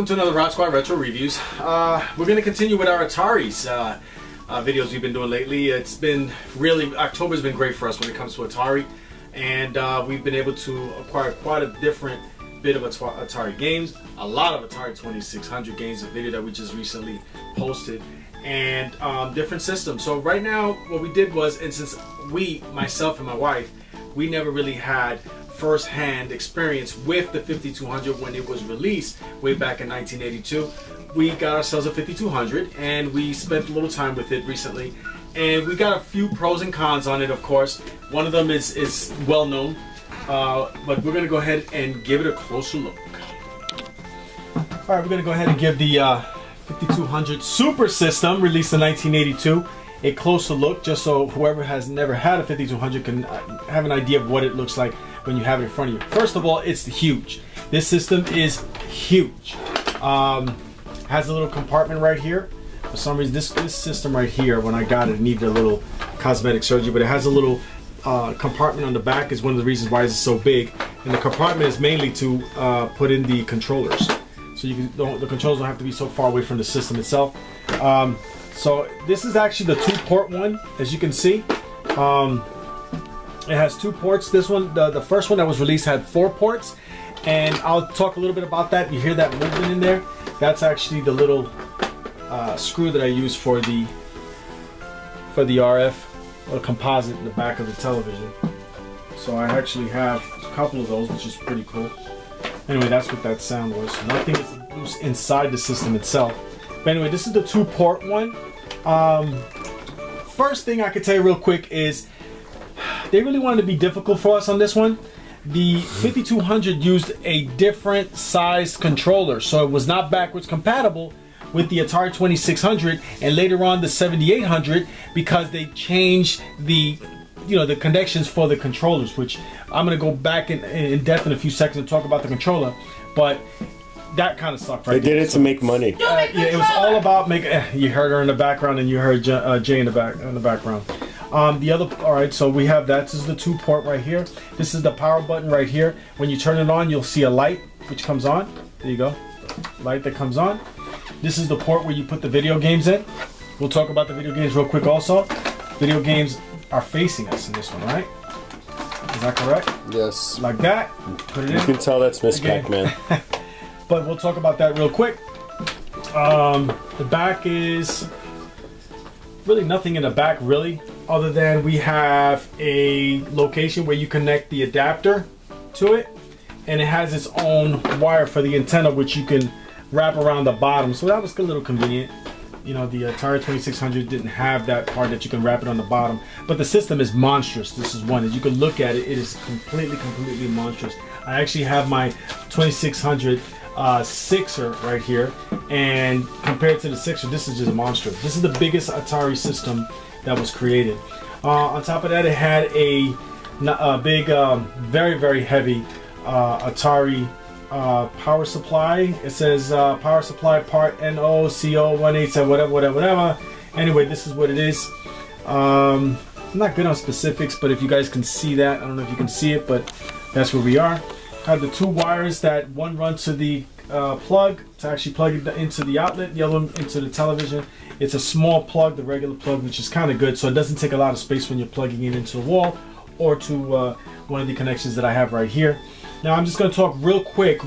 welcome to another RodzSquad Retro Reviews. We're going to continue with our Ataris videos we've been doing lately. It's been really, October's been great for us when it comes to Atari, and we've been able to acquire quite a different bit of Atari games, a lot of Atari 2600 games, a video that we just recently posted, and different systems. So right now what we did was, and since myself and my wife, we never really had first-hand experience with the 5200 when it was released way back in 1982. We got ourselves a 5200 and we spent a little time with it recently, and we got a few pros and cons on it. Of course, one of them is well known, but we're gonna go ahead and give it a closer look. Alright, we're gonna go ahead and give the 5200 Super System, released in 1982, a closer look, just so whoever has never had a 5200 can have an idea of what it looks like when you have it in front of you. First of all, it's huge. This system is huge. Has a little compartment right here. For some reason, this system right here, when I got it needed a little cosmetic surgery, but it has a little compartment on the back. Is one of the reasons why it's so big. And the compartment is mainly to put in the controllers, so the controls don't have to be so far away from the system itself. So this is actually the 2-port one, as you can see. It has 2 ports. This one, the first one that was released, had 4 ports, and I'll talk a little bit about that. You hear that movement in there? That's actually the little screw that I use for the RF or composite in the back of the television. So I actually have a couple of those, which is pretty cool. Anyway, that's what that sound was. Nothing is loose inside the system itself. But anyway, this is the 2-port one. First thing I could tell you real quick is they really wanted to be difficult for us on this one. The 5200 used a different size controller, so it was not backwards compatible with the Atari 2600 and later on the 7800, because they changed the the connections for the controllers, which I'm going to go back in depth in a few seconds and talk about the controller, but that kind of sucked. Right? They did it to make money. Yeah, it was all about making. You heard her in the background, and you heard Jay in the background. Alright, so we have that. This is the 2-port right here. This is the power button right here. When you turn it on, you'll see a light which comes on. There you go, light that comes on. This is the port where you put the video games in. We'll talk about the video games real quick also. Video games are facing us in this one, right? Is that correct? Yes. Like that. Put it in. You can tell that's Miss Pac-Man. But we'll talk about that real quick. The back is really nothing in the back really, other than we have a location where you connect the adapter to it, and it has its own wire for the antenna, which you can wrap around the bottom. So that was a little convenient. You know, the Atari 2600 didn't have that part that you can wrap it on the bottom, but the system is monstrous. This is one. As you can look at it, it is completely monstrous. I actually have my 2600 Sixer right here, and compared to the Sixer, this is just monstrous. This is the biggest Atari system that was created. On top of that, it had a big, very heavy Atari power supply. It says power supply part NOCO187 whatever. Anyway, this is what it is. I'm not good on specifics, but if you guys can see that, I don't know if you can see it, but that's where we are. Have the 2 wires, that one runs to the plug to actually plug it into the outlet, the other one into the television. It's a small plug, the regular plug, which is kind of good, so it doesn't take a lot of space when you're plugging it into the wall or to one of the connections that I have right here. Now I'm just going to talk real quick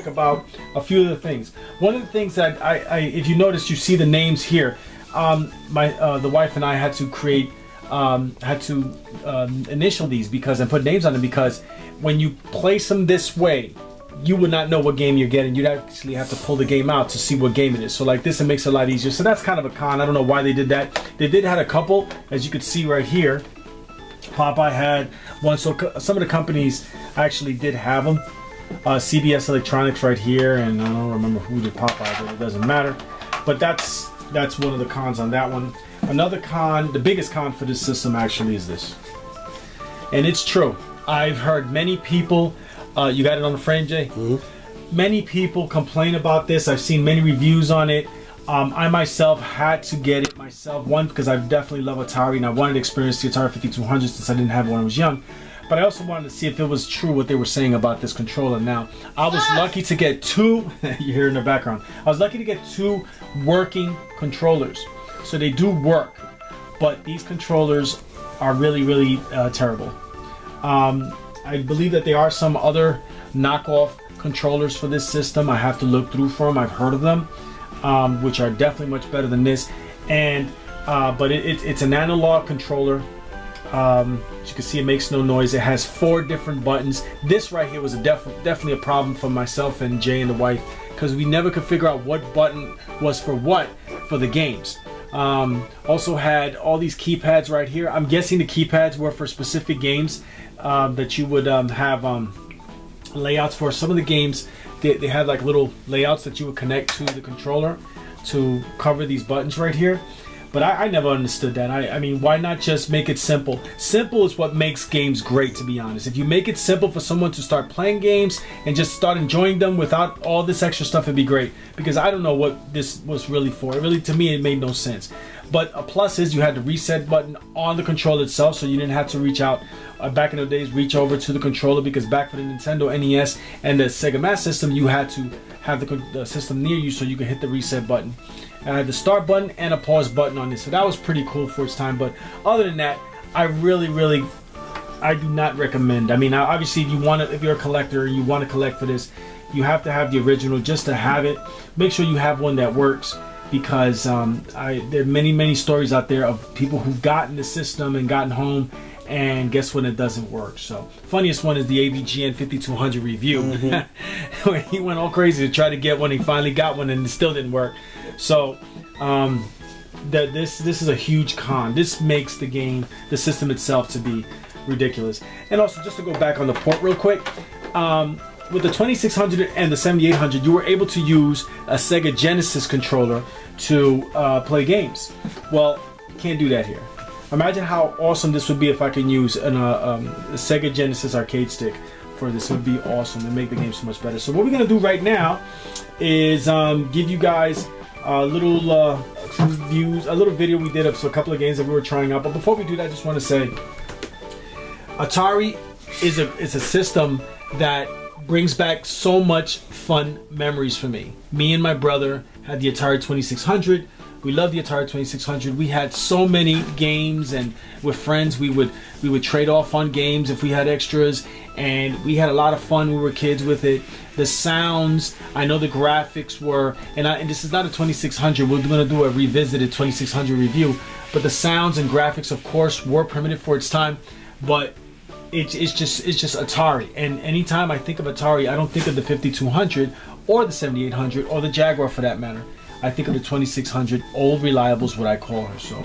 about a few of the things. One of the things that if you notice, you see the names here. The wife and I had to create, initial these and put names on them, because when you place them this way, you would not know what game you're getting. You'd actually have to pull the game out to see what game it is. So like this, it makes it a lot easier. So that's kind of a con. I don't know why they did that. They did have a couple, as you could see right here. Popeye had one, so some of the companies actually did have them. CBS Electronics right here, and I don't remember who did Popeye, but it doesn't matter. But that's one of the cons on that one. Another con, the biggest con for this system actually, is this. And it's true. I've heard many people, you got it on the frame, Jay? Mm-hmm. Many people complain about this. I've seen many reviews on it. I myself had to get it myself. One, because I definitely love Atari and I wanted to experience the Atari 5200 since I didn't have it when I was young. But I also wanted to see if it was true what they were saying about this controller. Now, I was lucky to get two, you hear in the background, I was lucky to get two working controllers. So they do work, but these controllers are really, really terrible. I believe that there are some other knockoff controllers for this system. I have to look through for them. I've heard of them, which are definitely much better than this. And but it's an analog controller. As you can see, it makes no noise. It has 4 different buttons. This right here was definitely a problem for myself and Jay and the wife, because we never could figure out what button was for what for the games. Also had all these keypads right here. I'm guessing the keypads were for specific games that you would have layouts for. Some of the games they had like little layouts that you would connect to the controller to cover these buttons right here. But I never understood that. I mean, why not just make it simple? Simple is what makes games great, to be honest. If you make it simple for someone to start playing games and just start enjoying them without all this extra stuff, it'd be great. Because I don't know what this was really for. It really, to me, it made no sense. But a plus is you had the reset button on the controller itself, so you didn't have to reach out, back in the days, reach over to the controller, because back for the Nintendo NES and the Sega Master System, you had to have the system near you so you could hit the reset button. I had the start button and a pause button on this, so that was pretty cool for its time. But other than that, I do not recommend. I mean, obviously, if you're a collector and you want to collect for this, you have to have the original just to have it. Make sure you have one that works, because there are many stories out there of people who've gotten the system and gotten home, and guess when it doesn't work. So funniest one is the AVGN 5200 review, where he went all crazy to try to get one. He finally got one and it still didn't work. So this is a huge con. This makes the system itself, to be ridiculous. And also, just to go back on the port real quick, with the 2600 and the 7800, you were able to use a Sega Genesis controller to play games. Well, you can't do that here. Imagine how awesome this would be if I could use a Sega Genesis arcade stick for this. It would be awesome and make the game so much better. So what we're going to do right now is give you guys a little video we did of a couple of games that we were trying out. But before we do that, I just want to say Atari is a system that brings back so much fun memories for me. Me and my brother had the Atari 2600. We loved the Atari 2600. We had so many games, and with friends we would trade off on games if we had extras, and we had a lot of fun when we were kids with it. The sounds, I know the graphics were, and this is not a 2600. We're going to do a revisited 2600 review, but the sounds and graphics, of course, were primitive for its time, but it's just Atari. And anytime I think of Atari, I don't think of the 5200 or the 7800 or the Jaguar for that matter. I think of the 2600, old reliable is what I call her. So,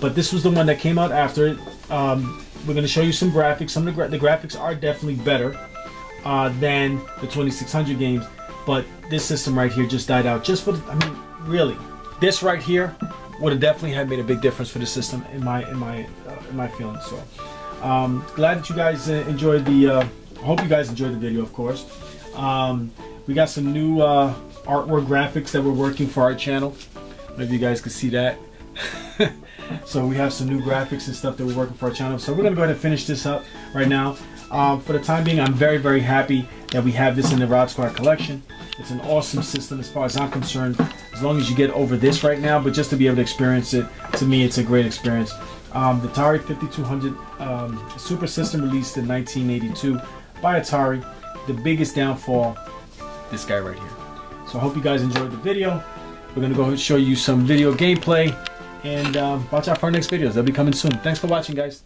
but this was the one that came out after it. We're going to show you some graphics. Some of the graphics are definitely better than the 2600 games, but this system right here just died out. Just for I mean, really, this right here would have definitely had made a big difference for the system in my feelings. So, glad that you guys enjoyed the. Hope you guys enjoyed the video, of course. We got some new artwork graphics that we're working for our channel. Maybe you guys can see that. So we have some new graphics and stuff that we're working for our channel. So we're going to go ahead and finish this up right now. For the time being, I'm very happy that we have this in the RodzSquad collection. It's an awesome system as far as I'm concerned, as long as you get over this right now. But just to be able to experience it, to me, it's a great experience. The Atari 5200 Super System, released in 1982 by Atari. The biggest downfall, this guy right here. So I hope you guys enjoyed the video. We're going to go ahead and show you some video gameplay, and watch out for our next videos. They'll be coming soon. Thanks for watching, guys.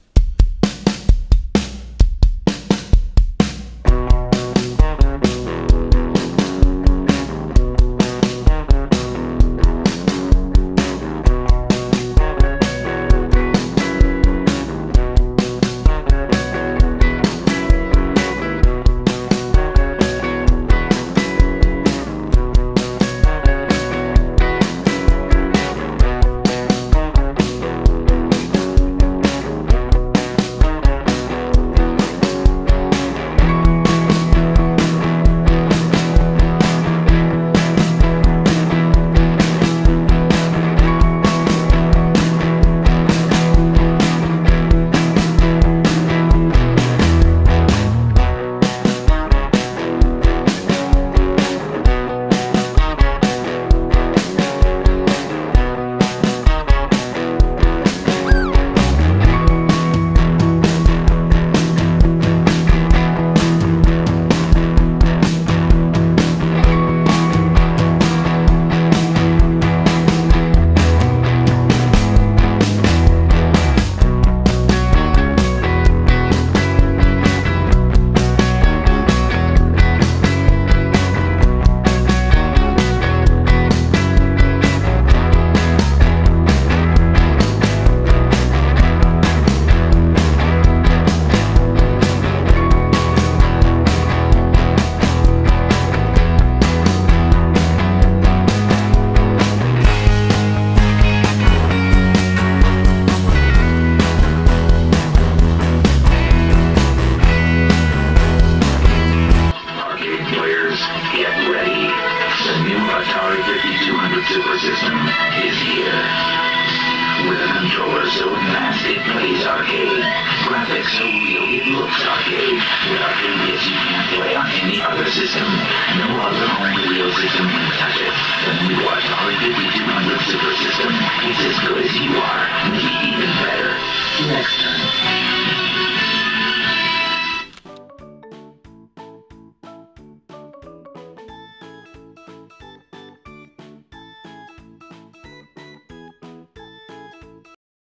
System. No other home video system can touch it. The new Atari 5200 Super System. It's as good as you are, maybe even better. Next time.